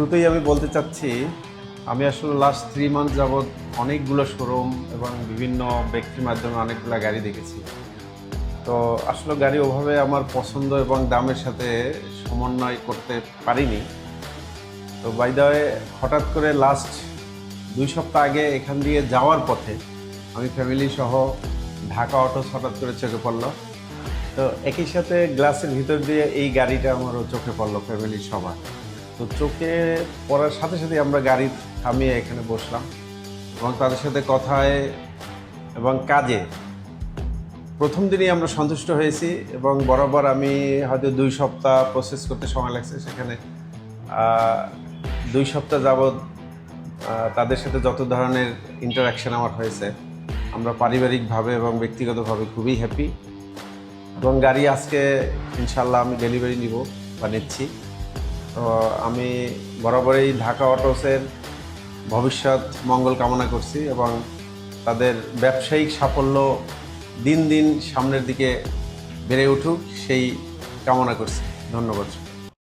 শুরুতেই আমি বলতে চাচ্ছি, আমি আসলে লাস্ট 3 মান্থ যাবৎ অনেকগুলো শোরুম এবং বিভিন্ন ব্যক্তির মাধ্যমে অনেকগুলো গাড়ি দেখেছি। তো আসলে গাড়ি ওভাবে আমার পছন্দ এবং দামের সাথে সমন্বয় করতে পারিনি। তো বাই দ্য ওয়ে, হঠাৎ করে লাস্ট 2 সপ্তাহ আগে এখান দিয়ে যাওয়ার পথে আমি ফ্যামিলি সহ ঢাকা অটোস হঠাৎ করে চোখে পড়লো। তো একই সাথে গ্লাসের ভিতর দিয়ে এই গাড়িটা আমারও চোখে পড়লো ফ্যামিলির সবার। তো চোখে পড়ার সাথে সাথে আমরা গাড়ি থামিয়ে এখানে বসলাম এবং তাদের সাথে কথায় এবং কাজে প্রথম দিনই আমরা সন্তুষ্ট হয়েছি। এবং বরাবর আমি হয়তো 2 সপ্তাহ প্রসেস করতে সময় লাগছে, সেখানে 2 সপ্তাহ যাবৎ তাদের সাথে যত ধরনের ইন্টারাকশন আমার হয়েছে, আমরা পারিবারিকভাবে এবং ব্যক্তিগতভাবে খুবই হ্যাপি। এবং গাড়ি আজকে ইনশাল্লাহ আমি ডেলিভারি নিব বা নিচ্ছি। তো আমি বরাবরই ঢাকা অটোসের ভবিষ্যৎ মঙ্গল কামনা করছি এবং তাদের ব্যবসায়িক সাফল্য দিন দিন সামনের দিকে বেড়ে উঠুক সেই কামনা করছি। ধন্যবাদ।